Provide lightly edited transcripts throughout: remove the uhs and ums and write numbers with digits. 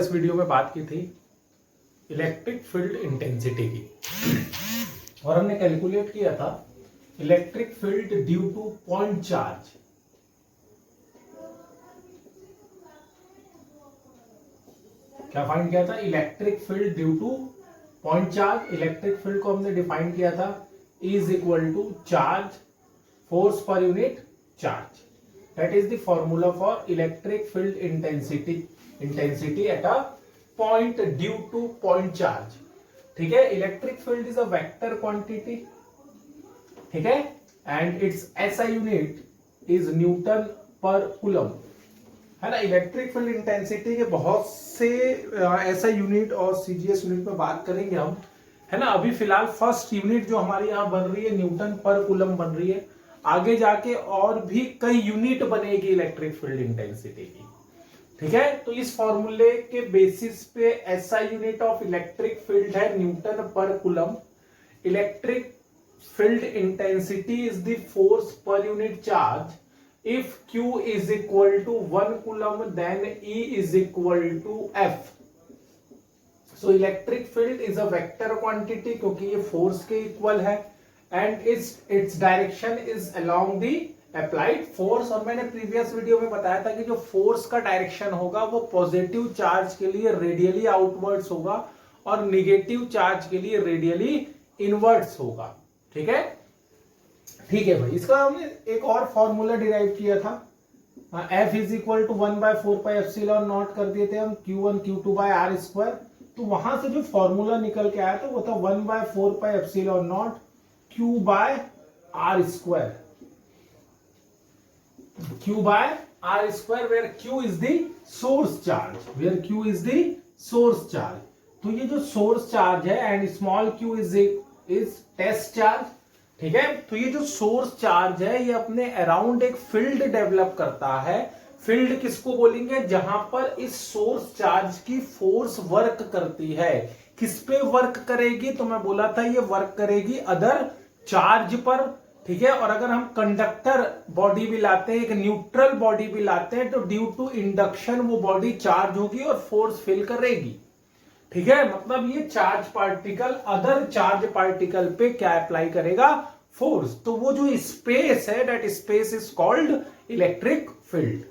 इस वीडियो में बात की थी इलेक्ट्रिक फील्ड इंटेंसिटी की और हमने कैलकुलेट किया था electric field due to point charge. क्या फाइंड किया था? Electric field due to point charge. Electric field को हमने डिफाइन किया था is equal to charge force per unit charge. That is the formula for electric field intensity at a point due to point charge. ठीक है, electric field is a vector quantity, ठीक है, and its SI unit is newton per coulomb, है ना। Electric field intensity के बहुत से ऐसा यूनिट और सीजीएस यूनिट में बात करेंगे हम, है ना। अभी फिलहाल फर्स्ट यूनिट जो हमारी यहाँ बन रही है न्यूटन पर कूलम बन रही है। आगे जाके और भी कई यूनिट बनेगी इलेक्ट्रिक फील्ड इंटेंसिटी की, ठीक है। तो इस फॉर्मूले के बेसिस पे ऐसा यूनिट ऑफ इलेक्ट्रिक फील्ड है Newton per coulomb. Electric field intensity is the force per unit charge if q is equal to 1 coulomb then E is equal to F. So electric field is a vector quantity क्योंकि ये force के equal है and its direction is along the applied force। और मैंने previous video में बताया था कि जो force का direction होगा वो पॉजिटिव चार्ज के लिए रेडियली आउटवर्ड्स होगा और निगेटिव चार्ज के लिए रेडियली इनवर्ड्स होगा, ठीक है। ठीक है भाई, इसका हमने एक और फॉर्मूला डिराइव किया था, F इज इक्वल टू 1/4πε0 कर दिए थे हम Q1 Q2 bye R square. तो वहां से जो फॉर्मूला निकल के आया था वो था 1/4πε0 Q by R square, Q by R square where Q is the source charge, where Q is the source charge. तो ये जो सोर्स चार्ज है and small q is test charge, ठीक है। तो ये जो सोर्स चार्ज है ये अपने अराउंड एक फील्ड डेवलप करता है। फील्ड किसको बोलेंगे? जहां पर इस सोर्स चार्ज की फोर्स वर्क करती है। किस पे वर्क करेगी? तो मैं बोला था ये वर्क करेगी अदर चार्ज पर, ठीक है। और अगर हम कंडक्टर बॉडी भी लाते हैं, एक न्यूट्रल बॉडी भी लाते हैं, तो ड्यू टू इंडक्शन वो बॉडी चार्ज होगी और फोर्स फील करेगी, ठीक है। मतलब ये charge particle other charge particle पे क्या अप्लाई करेगा? फोर्स। तो वो जो स्पेस है that space is called electric field,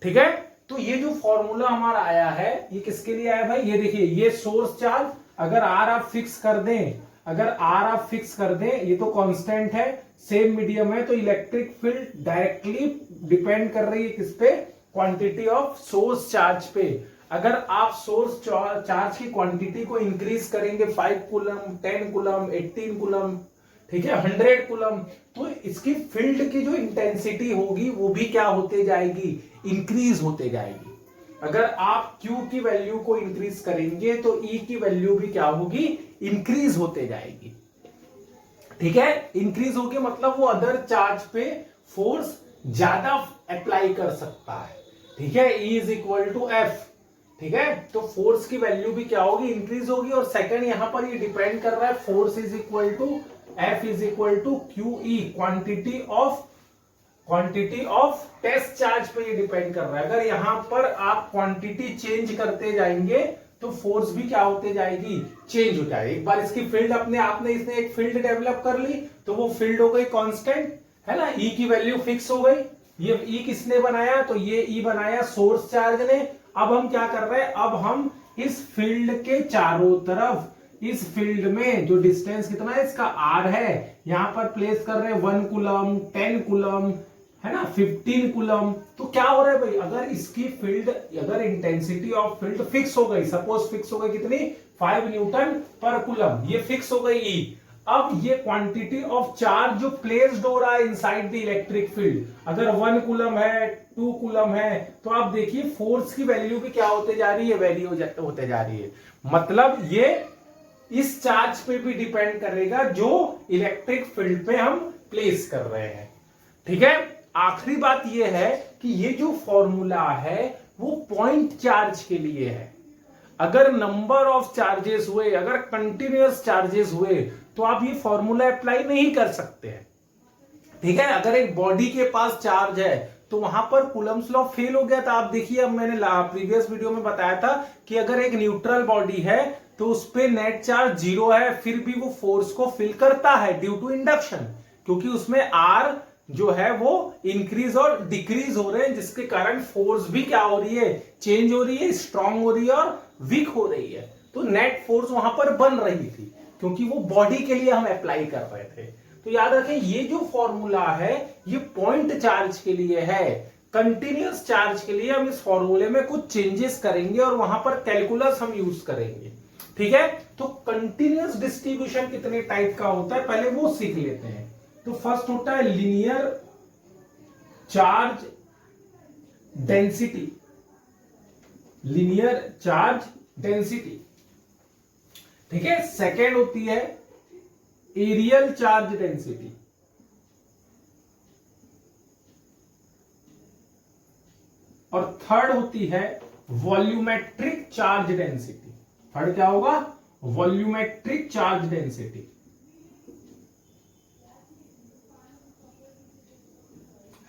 ठीक है। तो ये जो फॉर्मूला हमारा आया है ये किसके लिए आया भाई? ये देखिए, ये सोर्स चार्ज अगर आर आप फिक्स कर दें, अगर आर आप फिक्स कर दें, ये तो कांस्टेंट है, सेम मीडियम है, तो इलेक्ट्रिक फील्ड डायरेक्टली डिपेंड कर रही है किस पे? क्वांटिटी ऑफ सोर्स चार्ज पे। अगर आप सोर्स चार्ज की क्वांटिटी को इंक्रीज करेंगे 5 कूलम, 10 कूलम, 18 कूलम, ठीक है, 100 कूलम, तो इसकी फील्ड की जो इंटेंसिटी होगी वो भी क्या होते जाएगी? इंक्रीज होते जाएगी। अगर आप Q की वैल्यू को इंक्रीज करेंगे तो E की वैल्यू भी क्या होगी? इंक्रीज होते जाएगी, ठीक है। इंक्रीज होगी मतलब वो अदर चार्ज पे फोर्स ज्यादा अप्लाई कर सकता है, ठीक है। E is equal to F, ठीक है। तो फोर्स की वैल्यू भी क्या होगी? इंक्रीज होगी। और सेकंड यहां पर ये डिपेंड कर रहा है force is equal to F is equal to QE, quantity of test charge पे ये डिपेंड कर रहा है। अगर यहां पर आप क्वांटिटी चेंज करते जाएंगे तो फोर्स भी क्या होते जाएगी? चेंज हो जाएगी। एक बार इसकी फील्ड अपने आप ने इसने एक फील्ड डेवलप कर ली तो वो फील्ड हो गई कांस्टेंट, है ना। E की वैल्यू फिक्स हो गई। ये E किसने बनाया? तो ये E बनाया सोर्स चार्ज ने। अब हम क्या कर रहे हैं? अब हम इस फील्ड के चारों तरफ, इस फील्ड में जो डिस्टेंस कितना है इसका R है, यहां पर प्लेस कर रहे हैं 1 कूलम, 10 कूलम, है ना, 15 कूलम। तो क्या हो रहा है भाई? अगर इसकी फील्ड, अगर इंटेंसिटी ऑफ फील्ड फिक्स हो गई, सपोज फिक्स हो गई कितनी? 5 न्यूटन पर कूलम, ये फिक्स हो गई E। अब ये क्वांटिटी ऑफ चार्ज जो प्लेस्ड हो रहा है इनसाइड द इलेक्ट्रिक फील्ड, अगर 1 कूलम है, 2 कूलम है, तो आप देखिए फोर्स की वैल्यू भी क्या होते जा रही है? वैल्यू होते जा रही है। मतलब ये इस चार्ज पे भी डिपेंड करेगा जो इलेक्ट्रिक फील्ड पे हम प्लेस कर रहे हैं, ठीक है। आखिरी बात यह है कि ये जो फॉर्मूला है वो पॉइंट चार्ज के लिए है। अगर नंबर ऑफ चार्जेस हुए, अगर कंटिन्यूअस चार्जेस हुए तो आप ये फॉर्मूला अप्लाई नहीं कर सकते हैं, ठीक है। अगर एक बॉडी के पास चार्ज है तो वहां पर कूलम्स लॉ फेल हो गया था। आप देखिए, अब मैंने प्रीवियस वीडियो में बताया था कि अगर एक न्यूट्रल बॉडी है तो उस पे नेट चार्ज 0 है, फिर भी वो फोर्स को फिल करता है ड्यू टू इंडक्शन, क्योंकि उसमें आर जो है वो इंक्रीज और डिक्रीज हो रहे हैं, जिसके कारण फोर्स भी क्या हो रही है, चेंज हो रही है, स्ट्रांग हो रही है और वीक हो रही है। तो नेट फोर्स वहां पर बन रही थी, क्योंकि वो बॉडी के लिए हम अप्लाई कर रहे थे। तो याद रखें, ये जो फॉर्मूला है ये पॉइंट चार्ज के लिए है। कंटिन्यूअस चार्ज के लिए हम इस फॉर्मूले में कुछ चेंजेस करेंगे और वहां पर कैलकुलस हम यूज करेंगे। ठीक है, तो कंटिन्यूअस डिस्ट्रीब्यूशन कितने टाइप का होता है पहले वो सीख लेते हैं। तो फर्स्ट होता है linear charge density, linear charge density. ठीक है, सेकेंड होती है एरियल चार्ज डेंसिटी, और थर्ड होती है वॉल्यूमेट्रिक चार्ज डेंसिटी। थर्ड क्या होगा, वॉल्यूमेट्रिक चार्ज डेंसिटी।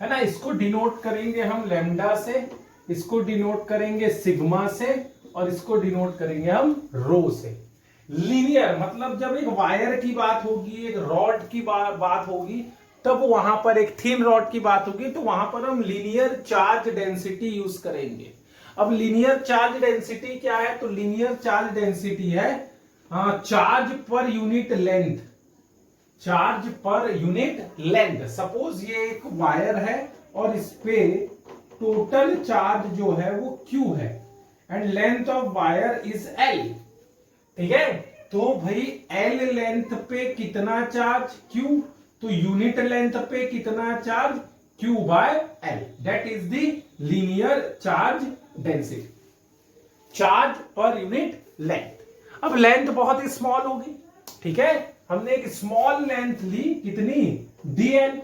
है ना, इसको डिनोट करेंगे हम लैम्डा से, इसको डिनोट करेंगे सिग्मा से, और इसको डिनोट करेंगे हम रो से। लीनियर मतलब जब एक वायर की बात होगी, एक रॉड की बात होगी, तब वहां पर एक थिन रॉड की बात होगी, तो वहां पर हम लीनियर चार्ज डेंसिटी यूज करेंगे। अब लीनियर चार्ज डेंसिटी क्या है, तो लीनियर चार्ज डेंसिटी है charge per unit length, charge per unit length. Suppose ये एक वायर है और इस पे टोटल चार्ज जो है वो Q है and length of wire is L। ठीक है, तो भाई L लेंथ पे कितना चार्ज Q, तो यूनिट लेंथ पे कितना charge Q by L, that is the linear charge density, charge per unit length. अब लेंथ बहुत ही स्मॉल होगी, ठीक है, हमने एक स्मॉल लेंथ ली, कितनी, dl,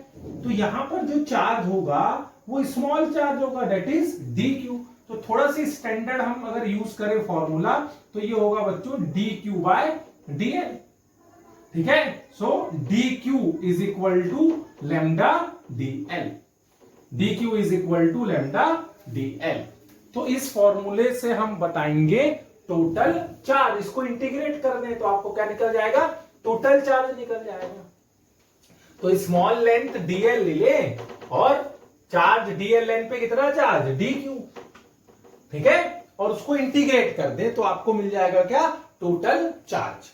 तो यहां पर जो चार्ज होगा वो स्मॉल चार्ज होगा, दैट इज dq। तो थोड़ा सी स्टैंडर्ड हम अगर यूज करें फॉर्मूला तो ये होगा बच्चों dq बाय dl। ठीक है, so dq is equal to lambda dl, dq is equal to lambda dl। तो इस फॉर्मूले से हम बताएंगे टोटल चार्ज। इसको इंटीग्रेट कर दें तो आपको क्या निकल जाएगा, टोटल चार्ज निकल जाएगा। तो स्मॉल लेंथ dl ले ले और चार्ज dl लेंथ पे कितना चार्ज dq, ठीक है, और उसको इंटीग्रेट कर दे तो आपको मिल जाएगा क्या, टोटल चार्ज।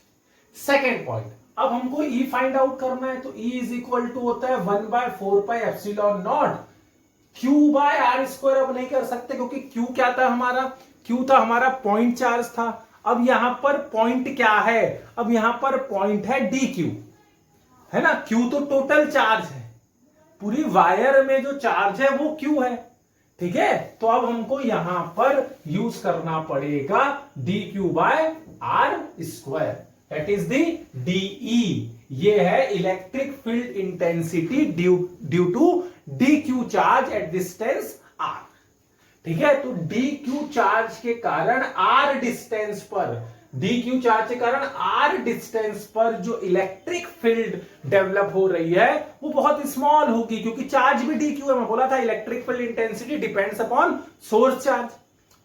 सेकेंड पॉइंट, अब हमको E फाइंड आउट करना है, तो E इज इक्वल टू होता है 1/4πε0 Q बाय आर स्क्वायर। अब नहीं कर सकते क्योंकि Q क्या था हमारा, Q था हमारा पॉइंट चार्ज था। अब यहां पर पॉइंट क्या है, अब यहां पर पॉइंट है dq, है ना, Q तो टोटल चार्ज है, पूरी वायर में जो चार्ज है वो Q है। ठीक है, तो अब हमको यहां पर यूज करना पड़ेगा dq by R square, that is the dE। ये है electric field intensity due to dq charge at distance r। ठीक है, तो dq चार्ज के कारण r डिस्टेंस पर, dq चार्ज के कारण r डिस्टेंस पर जो इलेक्ट्रिक फील्ड डेवलप हो रही है वो बहुत स्मॉल होगी, क्योंकि चार्ज भी dq है। मैं बोला था electric field intensity depends upon source charge.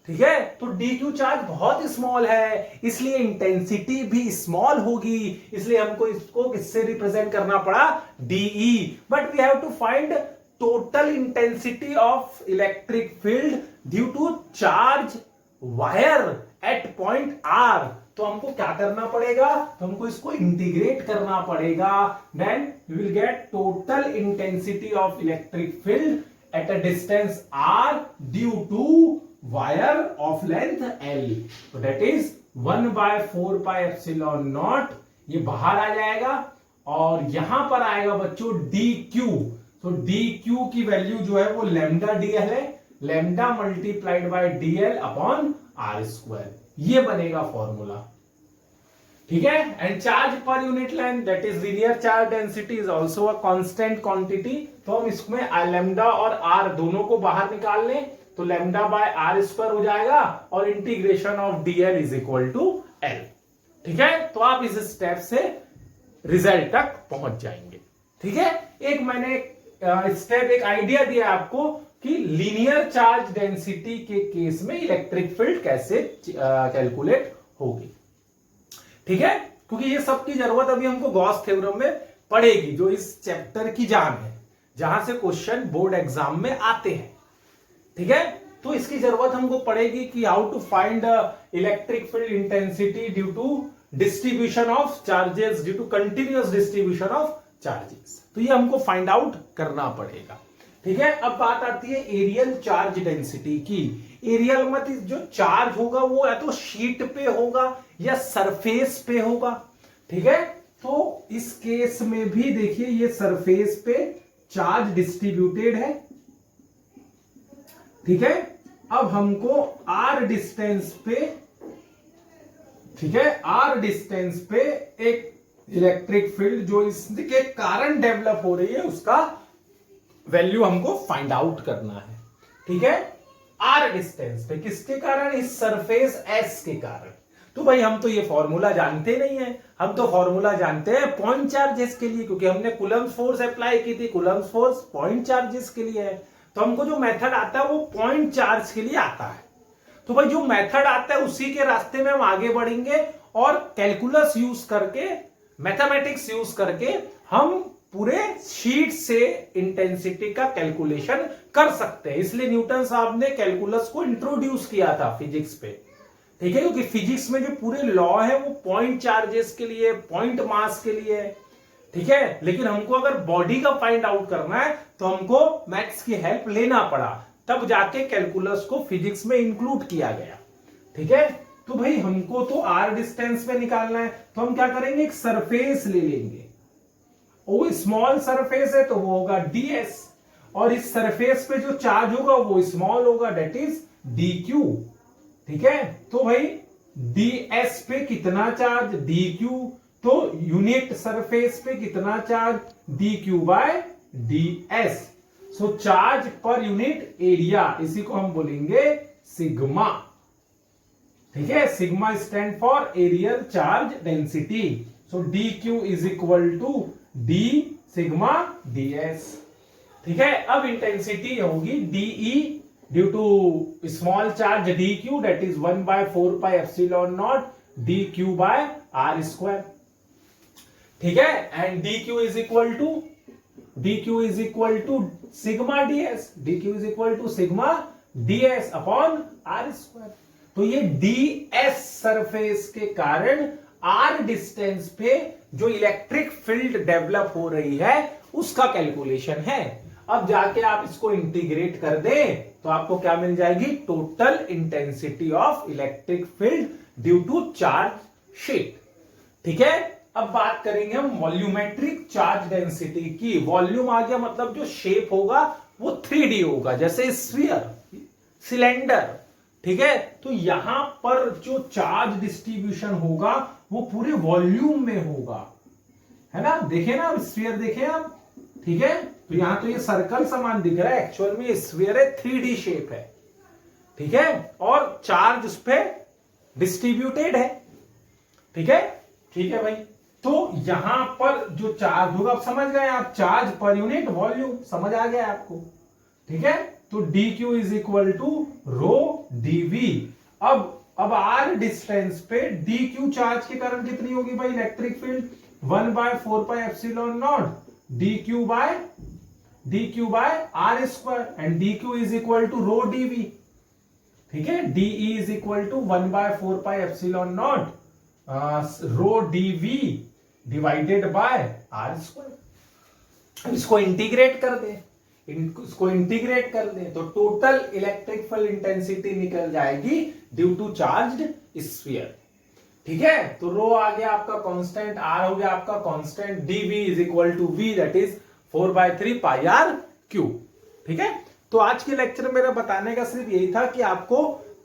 ठीक है, तो dq चार्ज बहुत स्मॉल है, इसलिए इंटेंसिटी भी स्मॉल होगी, इसलिए हमको इसको किससे रिप्रेजेंट करना पड़ा, dE। But we have to find total intensity of electric field due to charge wire at point R। तो हमको क्या करना पड़ेगा, तो हमको इसको इंटीग्रेट करना पड़ेगा, then we will get total intensity of electric field at a distance R due to wire of length L। तो दैट इज 1/4πε0, ये बाहर आ जाएगा और यहां पर आएगा बच्चों dq। तो dq की वैल्यू जो है वो लैम्डा dl है, lambda multiplied by dl upon R square, ये बनेगा फॉर्मूला। ठीक है, and charge per unit length that is linear charge density is also a constant quantity. तो हम इसमें लैम्डा और आर दोनों को बाहर निकाल लें तो लैम्डा बाय आर स्क्वायर हो जाएगा और integration of dl is equal to l। ठीक है, तो आप इस स्टेप से रिजल्ट तक पहुंच जाएंगे। ठीक है, एक मैंने स्टेप, एक आइडिया दिया आपको, कि लीनियर चार्ज डेंसिटी के केस में इलेक्ट्रिक फील्ड कैसे कैलकुलेट होगी। ठीक है, क्योंकि ये सब की जरूरत अभी हमको गॉस थ्योरम में पड़ेगी, जो इस चैप्टर की जान है, जहां से क्वेश्चन बोर्ड एग्जाम में आते हैं। ठीक है, तो इसकी जरूरत हमको पड़ेगी कि how to find electric field intensity due to distribution of charges, due to continuous distribution of charges. तो ये हमको फाइंड आउट करना पड़ेगा। ठीक है, अब बात आती है एरियल चार्ज डेंसिटी की। एरियल मतलब जो चार्ज होगा वो या तो शीट पे होगा या सरफेस पे होगा। ठीक है, तो इस केस में भी देखिए ये सरफेस पे चार्ज डिस्ट्रीब्यूटेड है। ठीक है, अब हमको आर डिस्टेंस पे, ठीक है, आर डिस्टेंस पे एक इलेक्ट्रिक फील्ड जो इसके कारण डेवलप हो रही है उसका वैल्यू हमको फाइंड आउट करना है। ठीक है, आर डिस्टेंस पे किसके कारण, इस सरफेस एस के कारण। तो भाई हम तो ये फॉर्मूला जानते नहीं है, हम तो फॉर्मूला जानते हैं पॉइंट चार्जेस के लिए, क्योंकि हमने कूलम्ब फोर्स अप्लाई की थी। कूलम्ब फोर्स पॉइंट चार्जेस के लिए है, तो हमको जो मेथड आता है वो पॉइंट चार्ज के लिए आता है। तो भाई जो मेथड आता है उसी के रास्ते में हम आगे बढ़ेंगे और कैलकुलस यूज करके, मैथमेटिक्स यूज करके हम पूरे शीट से इंटेंसिटी का कैलकुलेशन कर सकते हैं। इसलिए न्यूटन साहब ने कैलकुलस को इंट्रोड्यूस किया था फिजिक्स पे। ठीक है, क्योंकि फिजिक्स में जो पूरे लॉ है वो पॉइंट चार्जेस के लिए, पॉइंट मास के लिए है। ठीक है, लेकिन हमको अगर बॉडी का फाइंड आउट करना है तो हमको मैथ्स की हेल्प लेना पड़ा, तब जाके कैलकुलस को फिजिक्स में इंक्लूड किया गया। ठीक है, तो भाई हमको तो आर डिस्टेंस पे निकालना है, तो हम क्या करेंगे, एक सरफेस ले लेंगे। वो स्मॉल सरफेस है तो वो होगा ds, और इस सरफेस पे जो चार्ज होगा वो स्मॉल होगा, डेट इज dq। ठीक है, तो भाई ds पे कितना चार्ज, dq, तो यूनिट सरफेस पे कितना charge, dq by ds। So charge per unit area, इसी को हम बोलेंगे सिग्मा। ठीक है, sigma stand for areal charge density. So dq is equal to d sigma ds। ठीक है, अब इंटेंसिटी होगी dE due to small charge dq, that is 1/4 pi epsilon naught dq by r square. ठीक है, and dq is equal to sigma ds, dq is equal to sigma ds upon r square. तो ये ds surface के कारण r distance पे जो electric field develop हो रही है उसका कैलकुलेशन है। अब जाके आप इसको इंटीग्रेट कर दें तो आपको क्या मिल जाएगी, total intensity of electric field due to charge sheet. ठीक है, अब बात करेंगे हम वॉल्यूमेट्रिक चार्ज डेंसिटी की। वॉल्यूम आ गया मतलब जो शेप होगा वो 3D होगा, जैसे स्फीयर, सिलेंडर। ठीक है, तो यहां पर जो चार्ज डिस्ट्रीब्यूशन होगा वो पूरे वॉल्यूम में होगा, है ना। देखे ना स्फीयर, देखे आप। ठीक है, तो यहां तो ये सर्कल समान दिख रहा है, एक्चुअल में स्फीयर है, 3D शेप है। ठीक है, और चार्ज उस पे डिस्ट्रीब्यूटेड है। ठीक है, ठीक है भाई, तो यहां पर जो चार्ज होगा, आप समझ गए आप, चार्ज पर यूनिट वॉल्यूम, समझ आ गया आपको। ठीक है, तो dq is equal to rho dv। अब r डिस्टेंस पे dq चार्ज के कारण कितनी होगी भाई electric field, 1/4 pi epsilon naught dq by r square, and dq is equal to rho dv। ठीक है, de is equal to 1/4 pi epsilon naught rho dv divided by r square. इसको integrate कर दे, तो टोटल इलेक्ट्रिक फील्ड इंटेंसिटी निकल जाएगी due to charged sphere. ठीक है, तो रो आ गया आपका कांस्टेंट, r हो गया आपका constant, dv is equal to v, that is 4/3 pi r cube. ठीक है, तो आज के लेक्चर में मेरा बताने का सिर्फ यही था कि आपको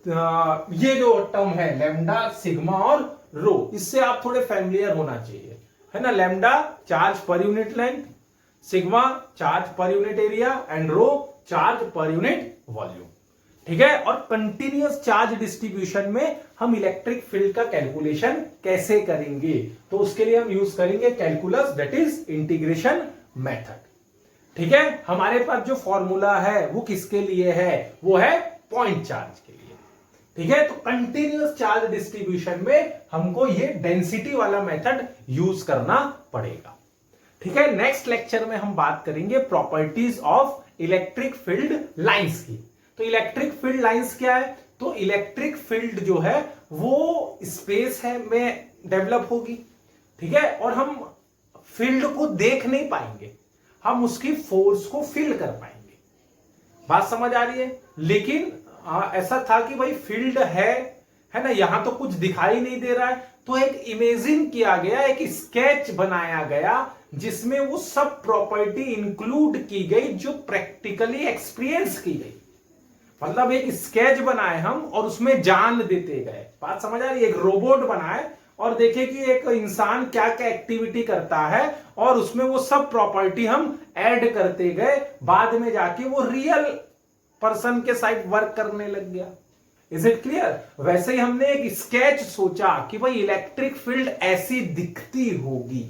ये जो टर्म है लैम्डा, सिग्मा और रो, इससे आप थोड़े फैमिलियर होना चाहिए, है ना। Lambda charge per unit length, sigma charge per unit area, and rho charge per unit volume. ठीक है, और कंटिन्यूअस चार्ज डिस्ट्रीब्यूशन में हम इलेक्ट्रिक फील्ड का कैलकुलेशन कैसे करेंगे, तो उसके लिए हम यूज करेंगे calculus, that is integration method. ठीक है, हमारे पास जो फॉर्मूला है वो किसके लिए है, वो है पॉइंट चार्ज के लिए। ठीक है, तो कंटिन्यूअस चार्ज डिस्ट्रीब्यूशन में हमको ये डेंसिटी वाला मेथड यूज करना पड़ेगा। ठीक है, नेक्स्ट लेक्चर में हम बात करेंगे properties of electric field lines की। तो इलेक्ट्रिक फील्ड लाइंस क्या है, तो इलेक्ट्रिक फील्ड जो है वो स्पेस है में डेवलप होगी। ठीक है, और हम फील्ड को देख नहीं पाएंगे, हम उसकी फोर्स को फील कर पाएंगे। बात समझ आ रही है? लेकिन ऐसा था कि भाई फील्ड है ना, यहां तो कुछ दिखाई नहीं दे रहा है, तो एक इमेजिन किया गया, एक स्केच बनाया गया जिसमें वो सब प्रॉपर्टी इंक्लूड की गई जो प्रैक्टिकली एक्सपीरियंस की गई। मतलब एक स्केच बनाए हम और उसमें जान देते गए। बात समझ आ रही है? एक रोबोट बनाए और देखे कि एक इंसान क्या क्या एक्टिविटी करता है और उसमें वो सब प्रॉपर्टी हम ऐड करते गए, बाद में जाके वो रियल पर्सन के साथ वर्क करने लग गया। Is it clear? वैसे ही हमने एक स्केच सोचा कि भाई इलेक्ट्रिक फील्ड ऐसी दिखती होगी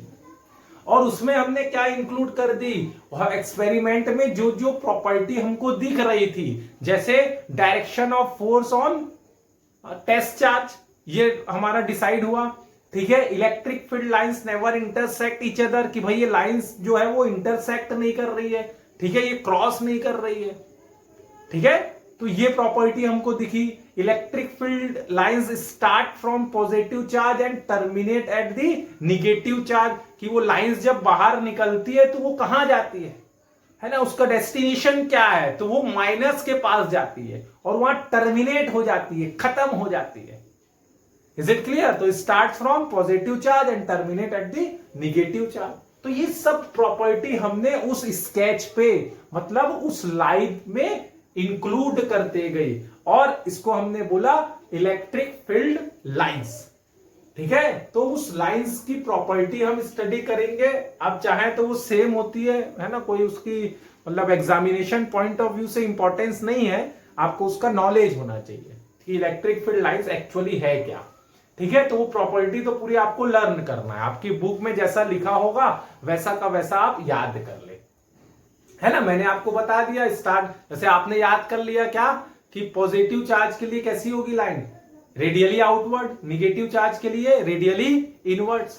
और उसमें हमने क्या इंक्लूड कर दी, एक्सपेरिमेंट में जो जो प्रॉपर्टी हमको दिख रही थी, जैसे direction of force on test charge, ये हमारा डिसाइड हुआ। ठीक है, electric field lines never intersect each other, कि भाई ये लाइंस जो है वो इंटरसेक्ट नहीं कर रही है। ठीक है, ये क्रॉस नहीं कर रही है। ठीक है, तो ये प्रॉपर्टी हमको दिखी। Electric field lines start from positive charge and terminate at the negative charge, कि वो लाइंस जब बाहर निकलती है तो वो कहां जाती है ना, उसका डेस्टिनेशन क्या है, तो वो माइनस के पास जाती है और वहां टर्मिनेट हो जाती है, खत्म हो जाती है। Is it clear? तो start from positive charge and terminate at the negative charge. तो ये सब प्रॉपर्टी हमने उस स्केच पे, मतलब उस लाइन में इंक्लूड करते गए और इसको हमने बोला इलेक्ट्रिक फील्ड लाइंस। ठीक है, तो उस लाइंस की प्रॉपर्टी हम स्टडी करेंगे। अब चाहे तो वो सेम होती है ना, कोई उसकी मतलब एग्जामिनेशन पॉइंट ऑफ व्यू से इंपॉर्टेंस नहीं है, आपको उसका नॉलेज होना चाहिए कि इलेक्ट्रिक फील्ड लाइंस एक्चुअली है क्या। ठीक है, तो वो प्रॉपर्टी तो पूरी आपको लर्न करना है, आपकी बुक में जैसा लिखा होगा वैसा का वैसा आप याद कर ले, है ना। मैंने आपको बता दिया स्टार्ट, जैसे आपने याद कर लिया क्या कि पॉजिटिव चार्ज के लिए कैसी होगी line, radially outward, negative charge के लिए रेडियली इनवर्ड्स,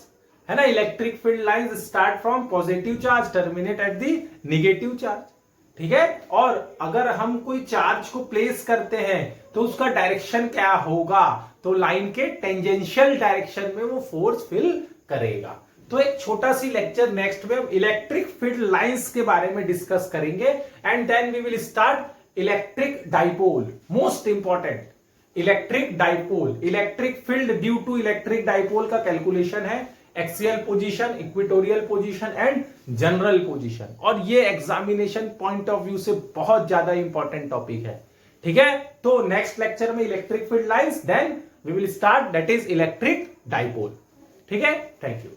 है ना। Electric field lines start from positive charge terminate at the negative charge. ठीक है, और अगर हम कोई चार्ज को प्लेस करते हैं तो उसका डायरेक्शन क्या होगा, तो लाइन के टेंजेंशियल डायरेक्शन में वो फोर्स फिल करेगा। तो एक छोटा सी लेक्चर नेक्स्ट में हम इलेक्ट्रिक फील्ड लाइंस के बारे में डिस्कस करेंगे and then we will start electric dipole, most important electric dipole. Electric field due to electric dipole का कैलकुलेशन है axial position, equatorial position and general position, और ये एग्जामिनेशन पॉइंट ऑफ व्यू से बहुत ज्यादा इंपॉर्टेंट टॉपिक है। ठीक है, तो नेक्स्ट लेक्चर में electric field lines, then we will start that is electric dipole. ठीक है, थैंक यू।